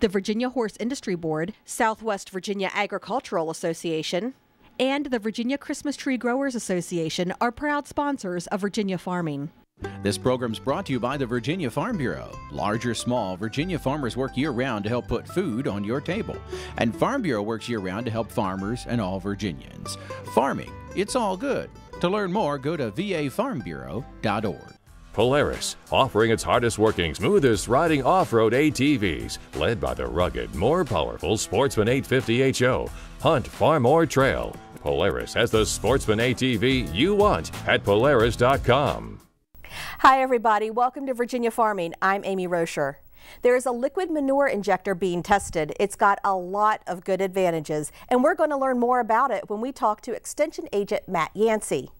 The Virginia Horse Industry Board, Southwest Virginia Agricultural Association, and the Virginia Christmas Tree Growers Association are proud sponsors of Virginia farming. This program's brought to you by the Virginia Farm Bureau. Large or small, Virginia farmers work year-round to help put food on your table. And Farm Bureau works year-round to help farmers and all Virginians. Farming, it's all good. To learn more, go to vafarmbureau.org. Polaris, offering its hardest working, smoothest riding off-road ATVs, led by the rugged, more powerful Sportsman 850 HO. Hunt, farm, or trail. Polaris has the Sportsman ATV you want at Polaris.com. Hi everybody, welcome to Virginia Farming. I'm Amy Rocher. There is a liquid manure injector being tested. It's got a lot of good advantages, and we're going to learn more about it when we talk to Extension Agent Matt Yancey.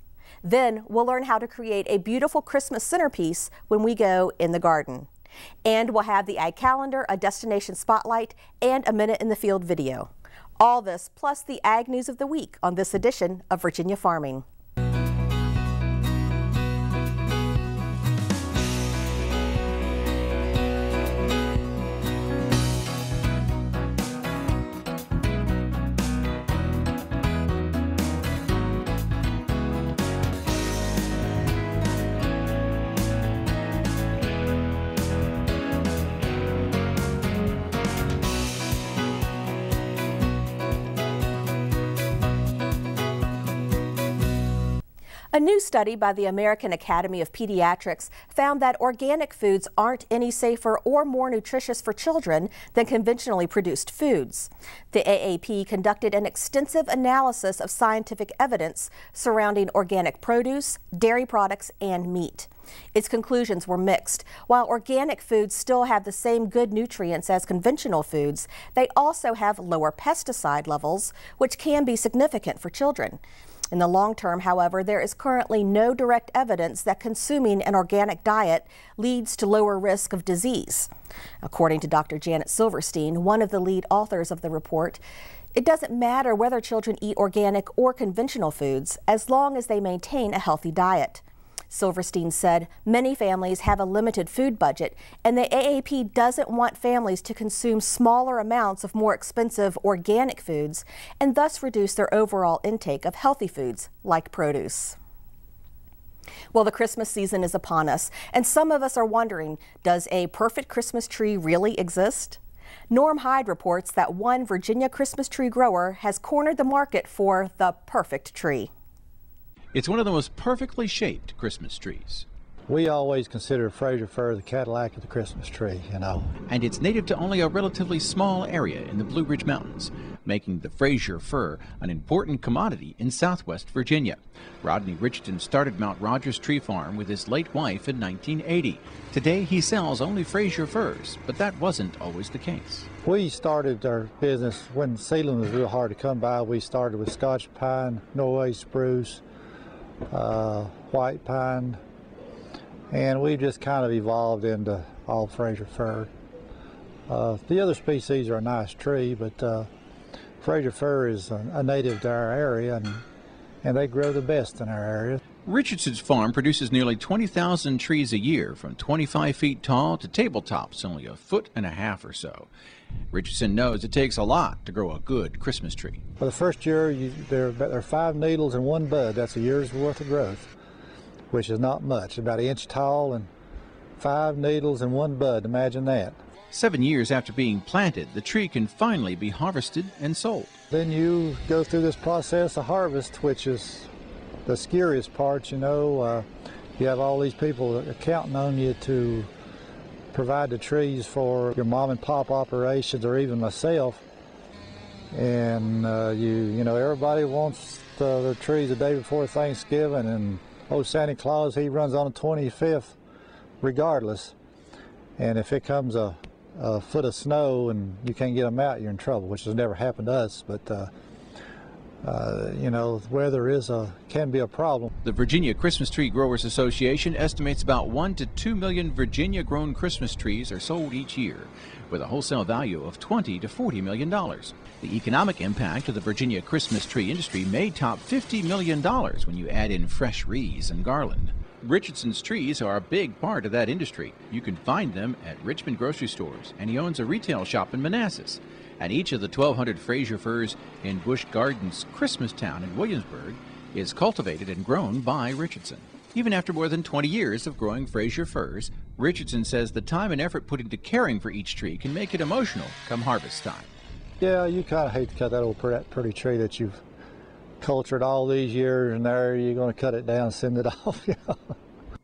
Then we'll learn how to create a beautiful Christmas centerpiece when we go in the garden. And we'll have the Ag Calendar, a destination spotlight, and a Minute in the Field video. All this plus the Ag News of the Week on this edition of Virginia Farming. A new study by the American Academy of Pediatrics found that organic foods aren't any safer or more nutritious for children than conventionally produced foods. The AAP conducted an extensive analysis of scientific evidence surrounding organic produce, dairy products, and meat. Its conclusions were mixed. While organic foods still have the same good nutrients as conventional foods, they also have lower pesticide levels, which can be significant for children. In the long term, however, there is currently no direct evidence that consuming an organic diet leads to lower risk of disease. According to Dr. Janet Silverstein, one of the lead authors of the report, it doesn't matter whether children eat organic or conventional foods as long as they maintain a healthy diet. Silverstein said many families have a limited food budget, and the AAP doesn't want families to consume smaller amounts of more expensive organic foods and thus reduce their overall intake of healthy foods like produce. Well, the Christmas season is upon us, and some of us are wondering, does a perfect Christmas tree really exist? Norm Hyde reports that one Virginia Christmas tree grower has cornered the market for the perfect tree. It's one of the most perfectly shaped Christmas trees. We always consider Fraser fir the Cadillac of the Christmas tree, you know. And it's native to only a relatively small area in the Blue Ridge Mountains, making the Fraser fir an important commodity in southwest Virginia. Rodney Richardson started Mount Rogers Tree Farm with his late wife in 1980. Today he sells only Fraser firs, but that wasn't always the case. We started our business when ceiling was real hard to come by. We started with Scotch pine, Norway spruce, white pine, and we just kind of evolved into all Fraser fir. The other species are a nice tree, but Fraser fir is a native to our area, and they grow the best in our area. Richardson's farm produces nearly 20,000 trees a year, from 25 feet tall to tabletops only 1.5 feet or so. Richardson knows it takes a lot to grow a good Christmas tree. For the first year, there are 5 needles and 1 bud. That's a year's worth of growth, which is not much. About 1 inch tall and 5 needles and 1 bud. Imagine that. 7 years after being planted, the tree can finally be harvested and sold. Then you go through this process of harvest, which is the scariest part, you know. You have all these people counting on you to provide the trees for your mom and pop operations, or even myself. And you know, everybody wants their trees the day before Thanksgiving, and old Santa Claus, he runs on the 25th regardless. And if it comes a foot of snow and you can't get them out, you're in trouble, which has never happened to us. But you know, weather can be a problem. The Virginia Christmas Tree Growers Association estimates about 1 to 2 million Virginia-grown Christmas trees are sold each year, with a wholesale value of $20 to $40 million. The economic impact of the Virginia Christmas tree industry may top $50 million when you add in fresh wreaths and garland. Richardson's trees are a big part of that industry. You can find them at Richmond grocery stores, and he owns a retail shop in Manassas. And each of the 1,200 Fraser firs in Busch Gardens Christmastown in Williamsburg is cultivated and grown by Richardson. Even after more than 20 years of growing Fraser firs, Richardson says the time and effort put into caring for each tree can make it emotional come harvest time. Yeah, you kind of hate to cut that old pretty tree that you've cultured all these years, and there you're going to cut it down, send it off.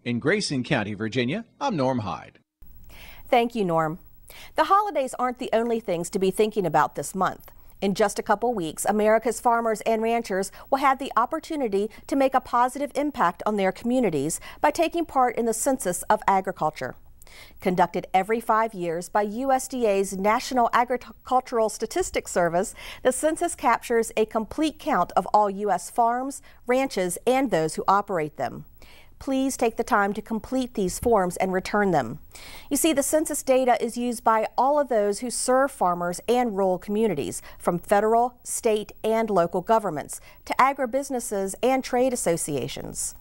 In Grayson County, Virginia, I'm Norm Hyde. Thank you, Norm. The holidays aren't the only things to be thinking about this month. In just a couple weeks, America's farmers and ranchers will have the opportunity to make a positive impact on their communities by taking part in the Census of Agriculture. Conducted every 5 years by USDA's National Agricultural Statistics Service, the census captures a complete count of all U.S. farms, ranches, and those who operate them. Please take the time to complete these forms and return them. You see, the census data is used by all of those who serve farmers and rural communities, from federal, state, and local governments to agribusinesses and trade associations.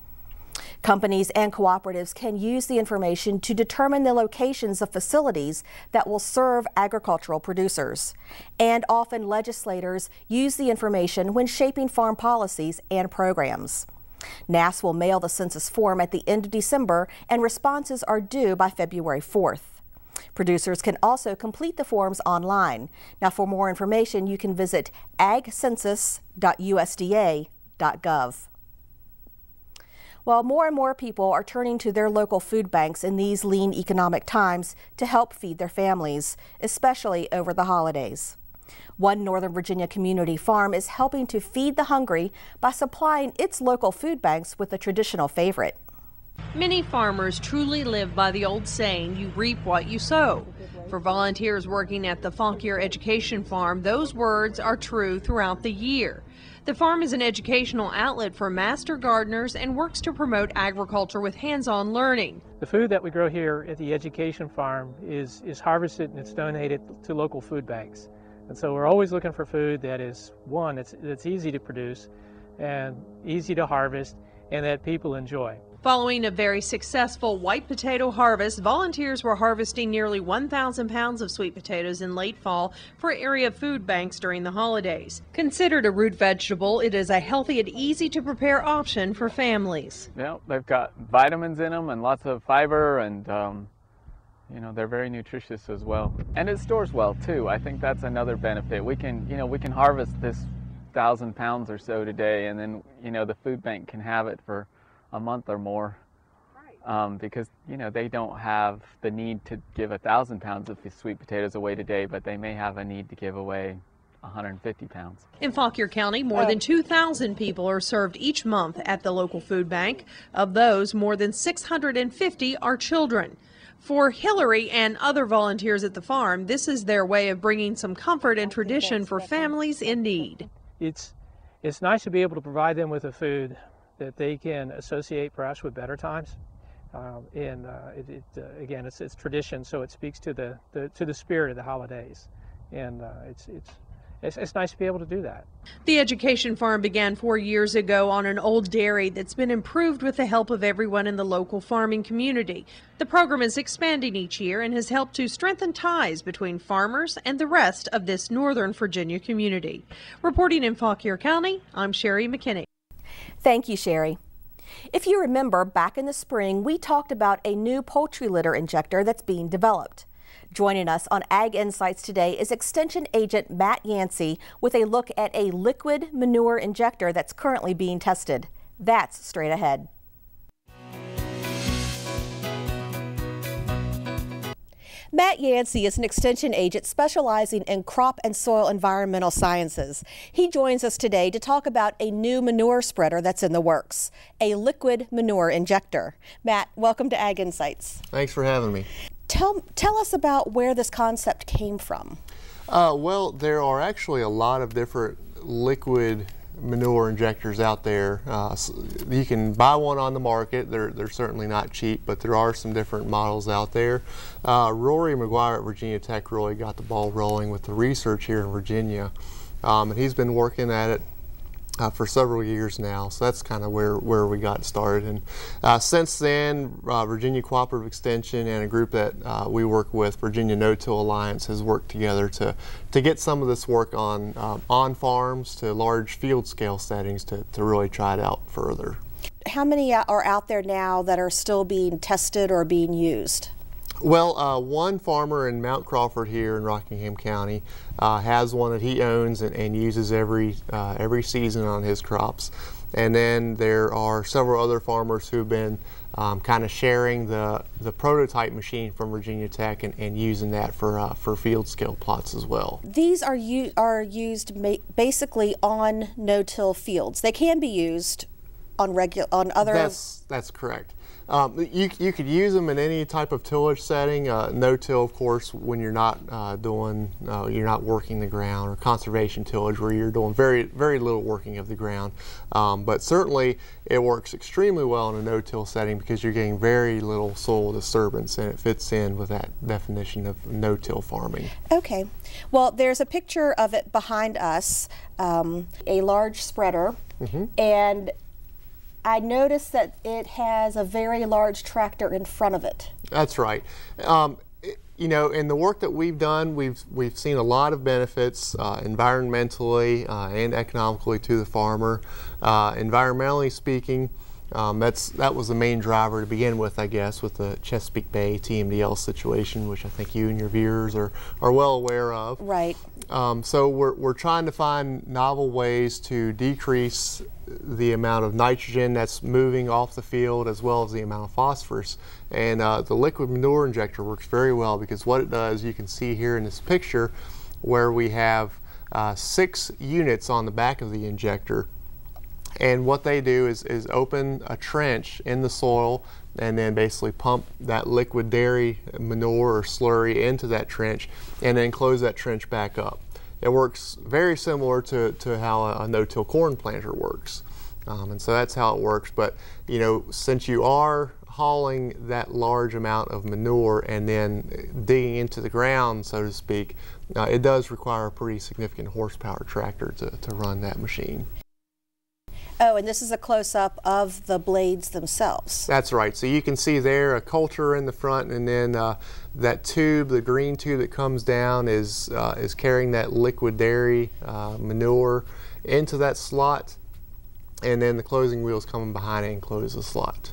Companies and cooperatives can use the information to determine the locations of facilities that will serve agricultural producers. And often legislators use the information when shaping farm policies and programs. NASS will mail the census form at the end of December, and responses are due by February 4th. Producers can also complete the forms online. Now, for more information, you can visit agcensus.usda.gov. Well, more and more people are turning to their local food banks in these lean economic times to help feed their families, especially over the holidays. One Northern Virginia community farm is helping to feed the hungry by supplying its local food banks with a traditional favorite. Many farmers truly live by the old saying, you reap what you sow. For volunteers working at the Fauquier Education Farm, those words are true throughout the year. The farm is an educational outlet for master gardeners and works to promote agriculture with hands-on learning. The food that we grow here at the education farm is harvested and it's donated to local food banks. And so we're always looking for food that is, one, that's easy to produce and easy to harvest and that people enjoy. Following a very successful white potato harvest, volunteers were harvesting nearly 1,000 pounds of sweet potatoes in late fall for area food banks during the holidays. Considered a root vegetable, it is a healthy and easy to prepare option for families. Yeah, they've got vitamins in them and lots of fiber, and you know, they're very nutritious as well. And it stores well too. I think that's another benefit. We can harvest this 1,000 pounds or so today, and then, the food bank can have it for a month or more, because they don't have the need to give 1,000 pounds of sweet potatoes away today, but they may have a need to give away 150 pounds. In Fauquier County, more than 2,000 people are served each month at the local food bank. Of those, more than 650 are children. For Hillary and other volunteers at the farm, this is their way of bringing some comfort and tradition for families in need. It's nice to be able to provide them with a food that they can associate perhaps with better times, again, it's tradition, so it speaks to the spirit of the holidays, and it's nice to be able to do that. The education farm began 4 years ago on an old dairy that's been improved with the help of everyone in the local farming community. The program is expanding each year and has helped to strengthen ties between farmers and the rest of this Northern Virginia community. Reporting in Fauquier County, I'm Sherry McKinney. Thank you, Sherry. If you remember, back in the spring, we talked about a new poultry litter injector that's being developed. Joining us on Ag Insights today is Extension Agent Matt Yancey with a look at a liquid manure injector that's currently being tested. That's straight ahead. Matt Yancey is an extension agent specializing in crop and soil environmental sciences. He joins us today to talk about a new manure spreader that's in the works, a liquid manure injector. Matt, welcome to Ag Insights. Thanks for having me. Tell us about where this concept came from. Well, there are actually a lot of different liquid manure injectors out there. You can buy one on the market. They're certainly not cheap, but there are some different models out there. Rory McGuire at Virginia Tech really got the ball rolling with the research here in Virginia, and he's been working at it for several years now. So that's kind of where we got started. And since then, Virginia Cooperative Extension and a group that we work with, Virginia No-Till Alliance, has worked together to get some of this work on farms to large field scale settings to really try it out further. How many are out there now that are still being tested or being used? Well, one farmer in Mount Crawford here in Rockingham County has one that he owns and uses every season on his crops. And then there are several other farmers who've been kind of sharing the prototype machine from Virginia Tech and using that for field scale plots as well. These are used basically on no-till fields. They can be used on other. That's correct. You could use them in any type of tillage setting. No-till, of course, when you're not you're not working the ground, or conservation tillage where you're doing very little working of the ground. But certainly it works extremely well in a no-till setting because you're getting very little soil disturbance, and it fits in with that definition of no-till farming. Okay. Well, there's a picture of it behind us, a large spreader, and I noticed that it has a very large tractor in front of it. That's right. You know, in the work that we've done, we've seen a lot of benefits environmentally and economically to the farmer. Environmentally speaking, that was the main driver to begin with, I guess, with the Chesapeake Bay TMDL situation, which I think you and your viewers are well aware of. Right. So we're trying to find novel ways to decrease the amount of nitrogen that's moving off the field as well as the amount of phosphorus. And the liquid manure injector works very well because what it does, you can see here in this picture where we have 6 units on the back of the injector. And what they do is open a trench in the soil and then basically pump that liquid dairy manure or slurry into that trench and then close that trench back up. It works very similar to how a no-till corn planter works. And so that's how it works. But, you know, since you are hauling that large amount of manure and then digging into the ground, so to speak, it does require a pretty significant horsepower tractor to run that machine. Oh, and this is a close-up of the blades themselves. That's right. So you can see there a coulter in the front, and then that tube, the green tube that comes down, is carrying that liquid dairy manure into that slot, and then the closing wheel is coming behind it and close the slot.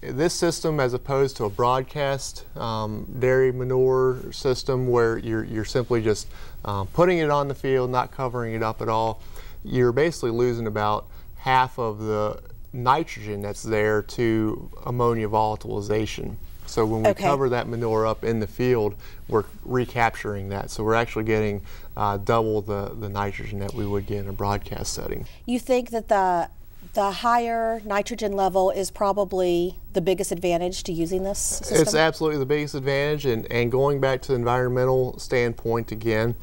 This system, as opposed to a broadcast dairy manure system where you're simply just putting it on the field, not covering it up at all, you're basically losing about half of the nitrogen that's there to ammonia volatilization. So when we cover that manure up in the field, we're recapturing that. So we're actually getting double the nitrogen that we would get in a broadcast setting. You think that the higher nitrogen level is probably the biggest advantage to using this system? It's absolutely the biggest advantage, and going back to the environmental standpoint again,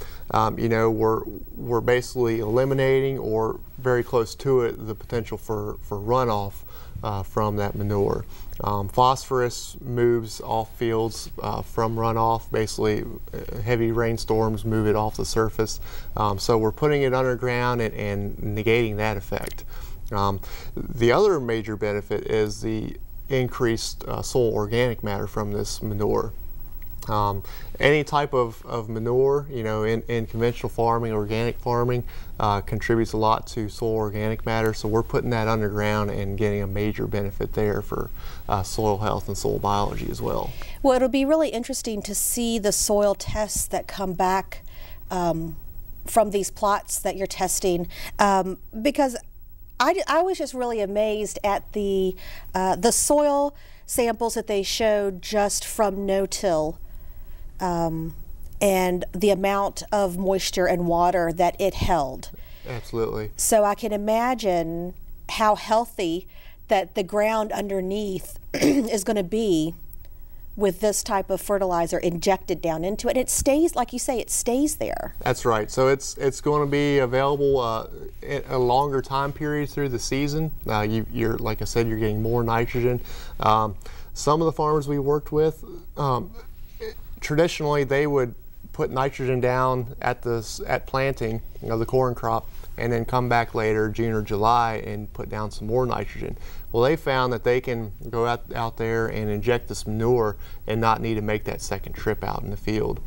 you know, we're basically eliminating, or very close to it, the potential for runoff from that manure. Phosphorus moves off fields from runoff. Basically, heavy rainstorms move it off the surface. So we're putting it underground and negating that effect. The other major benefit is the increased soil organic matter from this manure. Any type of manure, you know, in conventional farming, organic farming, contributes a lot to soil organic matter, so we're putting that underground and getting a major benefit there for soil health and soil biology as well. Well, it'll be really interesting to see the soil tests that come back from these plots that you're testing, because I was just really amazed at the soil samples that they showed just from no-till, and the amount of moisture and water that it held. Absolutely. So I can imagine how healthy that the ground underneath is going to be with this type of fertilizer injected down into it. And it stays, like you say, it stays there. That's right. So it's going to be available in a longer time period through the season. You're, like I said, you're getting more nitrogen. Some of the farmers we worked with, traditionally they would put nitrogen down at planting of the corn crop and then come back later, June or July, and put down some more nitrogen. Well, they found that they can go out there and inject this manure and not need to make that second trip out in the field.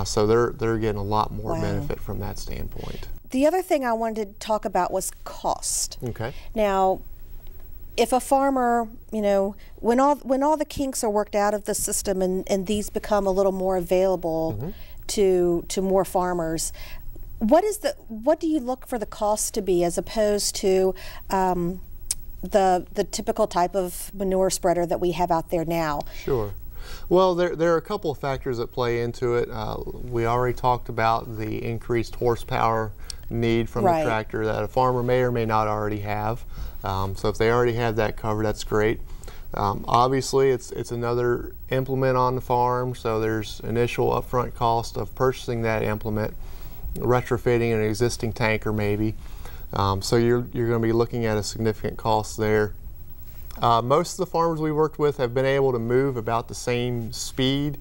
So they're getting a lot more benefit from that standpoint. The other thing I wanted to talk about was cost. Okay. Now, if a farmer, you know, when all the kinks are worked out of the system and these become a little more available to more farmers, what do you look for the cost to be as opposed to the typical type of manure spreader that we have out there now? Sure. Well, there are a couple of factors that play into it. We already talked about the increased horsepower need from the tractor that a farmer may or may not already have. So if they already have that covered, that's great. Obviously, it's another implement on the farm, so there's initial upfront cost of purchasing that implement, retrofitting an existing tanker maybe. So you're going to be looking at a significant cost there. Most of the farmers we worked with have been able to move about the same speed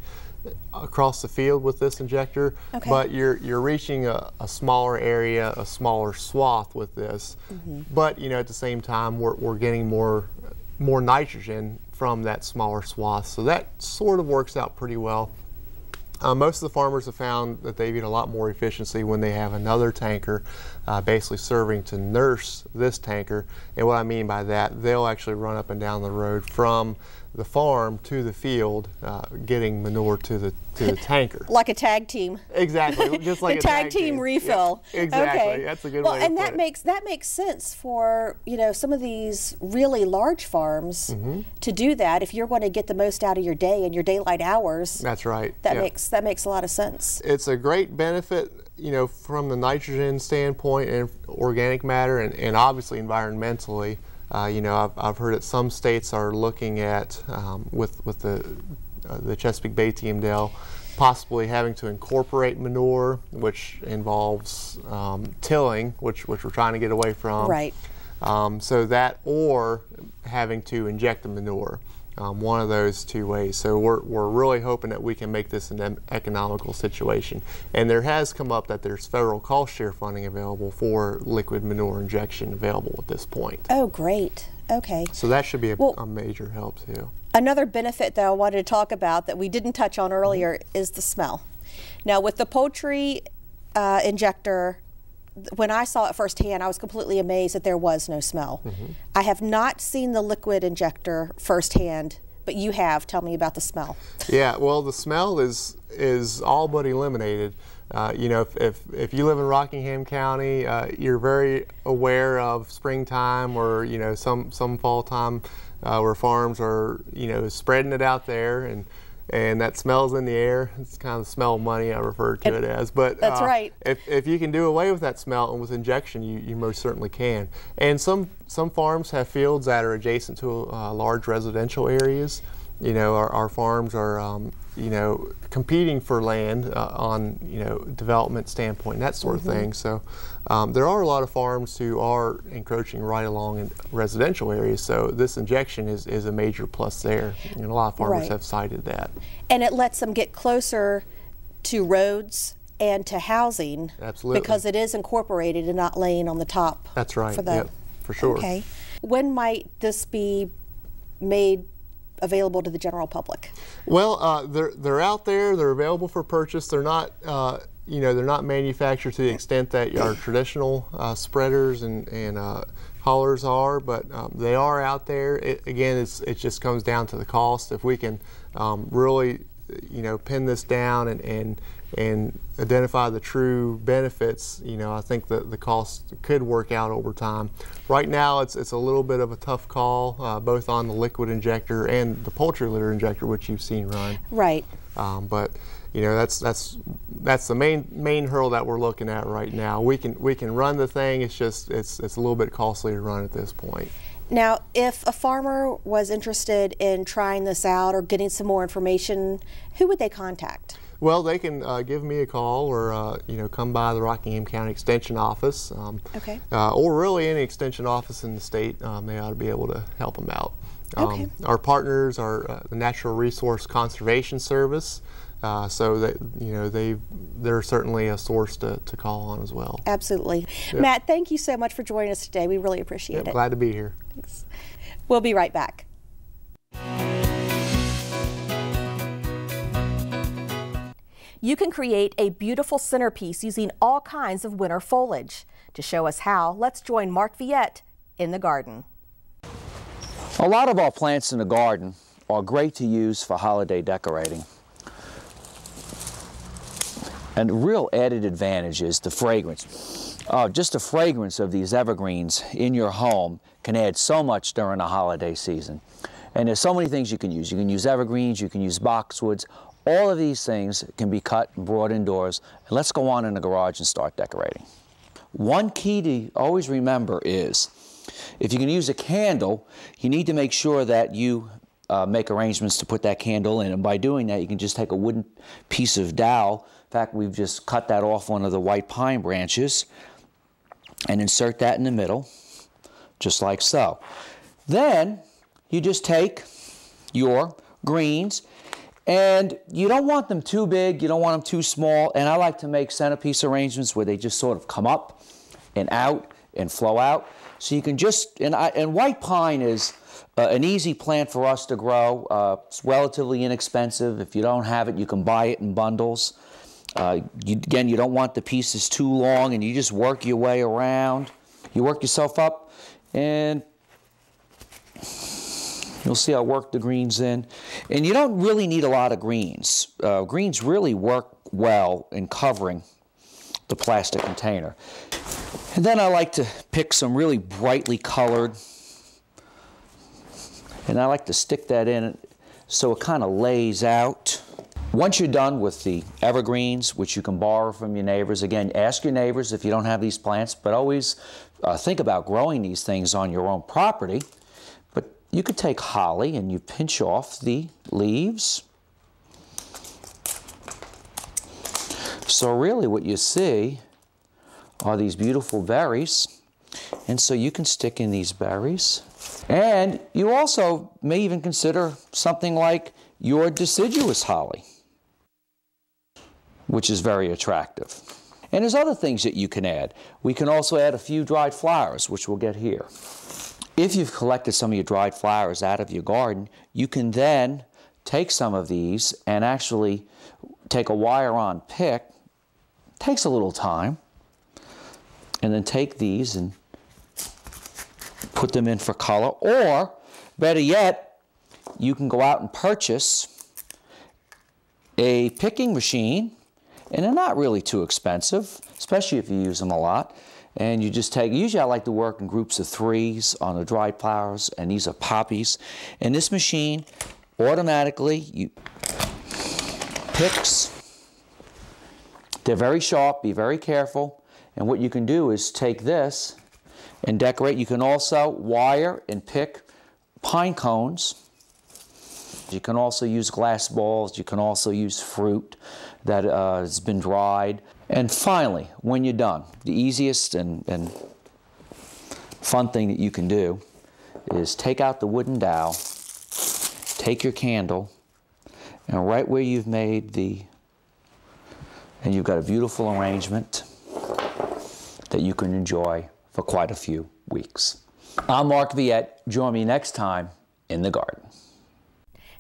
across the field with this injector, but you're reaching a smaller area, a smaller swath with this. But you know, at the same time, we're getting more nitrogen from that smaller swath, so that sort of works out pretty well. Most of the farmers have found that they get a lot more efficiency when they have another tanker basically serving to nurse this tanker. And what I mean by that, they'll actually run up and down the road from the farm to the field, getting manure to the tanker. Like a tag team. Exactly, just like the a tag team refill. Yep, exactly, okay. That's a good way to and put it. That makes sense for, you know, some of these really large farms to do that. If you're going to get the most out of your day and your daylight hours, that's right. That makes a lot of sense. It's a great benefit, you know, from the nitrogen standpoint and organic matter, and obviously environmentally. You know, I've heard that some states are looking at, with the Chesapeake Bay TMDL, possibly having to incorporate manure, which involves tilling, which we're trying to get away from. Right. So that, or having to inject the manure. One of those two ways. So we're really hoping that we can make this an economical situation. And there has come up that there's federal cost share funding available for liquid manure injection available at this point. Oh, great. Okay. So that should be a major help too. Another benefit that I wanted to talk about that we didn't touch on earlier is the smell. Now with the poultry injector, when I saw it firsthand, I was completely amazed that there was no smell. I have not seen the liquid injector firsthand, but you have. Tell me about the smell. Yeah, well, the smell is all but eliminated. You know, if you live in Rockingham County, you're very aware of springtime or, you know, some fall time where farms are, you know, spreading it out there, and that smell's in the air. It's kind of the smell of money, I refer to it as. But that's right. If you can do away with that smell and with injection, you most certainly can. And some farms have fields that are adjacent to large residential areas. You know, our farms are, you know, competing for land on, you know, development standpoint and that sort of thing. So there are a lot of farms who are encroaching right along in residential areas. So this injection is a major plus there. And a lot of farmers have cited that. And it lets them get closer to roads and to housing. Absolutely. Because it is incorporated and not laying on the top. That's right. For yep, for sure. Okay. When might this be made available to the general public? Well, they're out there. They're available for purchase. They're not, you know, they're not manufactured to the extent that our traditional spreaders and haulers are, but they are out there. Again, it just comes down to the cost. If we can really, you know, pin this down and identify the true benefits, you know, I think that the cost could work out over time. Right now, it's a little bit of a tough call, both on the liquid injector and the poultry litter injector, which you've seen run. Right. But you know, that's the main hurdle that we're looking at right now. We can run the thing. It's just it's a little bit costly to run at this point. Now, if a farmer was interested in trying this out or getting some more information, who would they contact? Well, they can give me a call or you know, come by the Rockingham County Extension office. Okay. Or really any extension office in the state. They ought to be able to help them out. Okay. Our partners are the Natural Resource Conservation Service, So that, you know, they're certainly a source to call on as well. Absolutely. Yep. Matt, thank you so much for joining us today. We really appreciate it. Glad to be here. Thanks. We'll be right back. You can create a beautiful centerpiece using all kinds of winter foliage. To show us how, let's join Mark Viette in the garden. A lot of our plants in the garden are great to use for holiday decorating. And the real added advantage is the fragrance. Just the fragrance of these evergreens in your home can add so much during the holiday season. And there's so many things you can use. You can use evergreens, you can use boxwoods. All of these things can be cut and brought indoors. And let's go on in the garage and start decorating. One key to always remember is, if you're going to use a candle, you need to make sure that you make arrangements to put that candle in. And by doing that, you can just take a wooden piece of dowel. In fact, we've just cut that off one of the white pine branches and insert that in the middle, just like so. Then you just take your greens, and you don't want them too big, you don't want them too small, and I like to make centerpiece arrangements where they just sort of come up and out and flow out. So you can just, and white pine is an easy plant for us to grow. It's relatively inexpensive. If you don't have it, you can buy it in bundles. Again, you don't want the pieces too long, and you just work your way around. You work yourself up, and you'll see I work the greens in. And you don't really need a lot of greens. Greens really work well in covering the plastic container. And then I like to pick some really brightly colored, and I like to stick that in so it kind of lays out. Once you're done with the evergreens, which you can borrow from your neighbors, again, ask your neighbors if you don't have these plants, but always think about growing these things on your own property. But you could take holly and you pinch off the leaves. So really what you see are these beautiful berries, and so you can stick in these berries. And you also may even consider something like your deciduous holly, which is very attractive. And there's other things that you can add. We can also add a few dried flowers, which we'll get here. If you've collected some of your dried flowers out of your garden, you can then take some of these and actually take a wire-on pick. It takes a little time. And then take these and put them in for color. Or, better yet, you can go out and purchase a picking machine, and they're not really too expensive, especially if you use them a lot. And you just take, usually I like to work in groups of 3s on the dried flowers, and these are poppies. And this machine automatically picks. They're very sharp, be very careful. And what you can do is take this and decorate. You can also wire and pick pine cones. You can also use glass balls. You can also use fruit that has been dried. And finally, when you're done, the easiest and fun thing that you can do is take out the wooden dowel, take your candle, and right where you've made and you've got a beautiful arrangement that you can enjoy for quite a few weeks. I'm Mark Viette. Join me next time in the garden.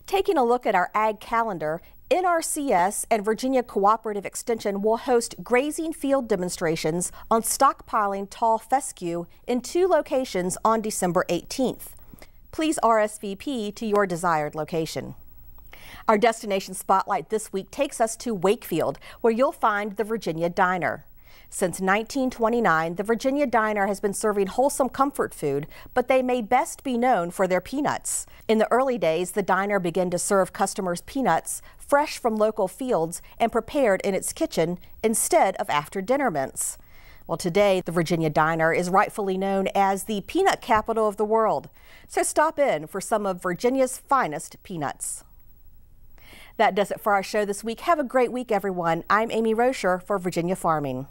Taking a look at our ag calendar, NRCS and Virginia Cooperative Extension will host grazing field demonstrations on stockpiling tall fescue in 2 locations on December 18th. Please RSVP to your desired location. Our destination spotlight this week takes us to Wakefield, where you'll find the Virginia Diner. Since 1929, the Virginia Diner has been serving wholesome comfort food, but they may best be known for their peanuts. In the early days, the diner began to serve customers peanuts fresh from local fields and prepared in its kitchen instead of after-dinner mints. Well, today, the Virginia Diner is rightfully known as the peanut capital of the world. So stop in for some of Virginia's finest peanuts. That does it for our show this week. Have a great week, everyone. I'm Amy Rocher for Virginia Farming.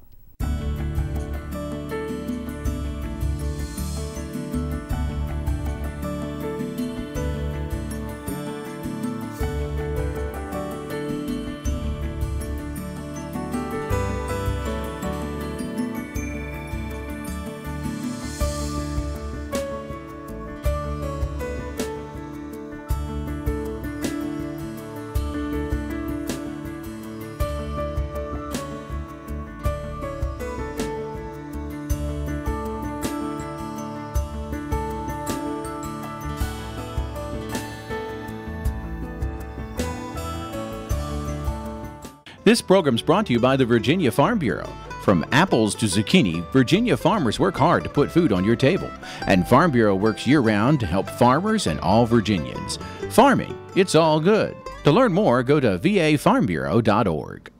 This program's brought to you by the Virginia Farm Bureau. From apples to zucchini, Virginia farmers work hard to put food on your table. And Farm Bureau works year-round to help farmers and all Virginians. Farming, it's all good. To learn more, go to vafarmbureau.org.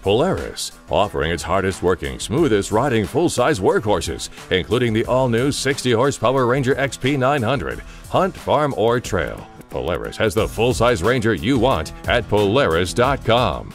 Polaris, offering its hardest working, smoothest riding full-size workhorses, including the all-new 60-horsepower Ranger XP 900. Hunt, farm, or trail. Polaris has the full-size Ranger you want at Polaris.com.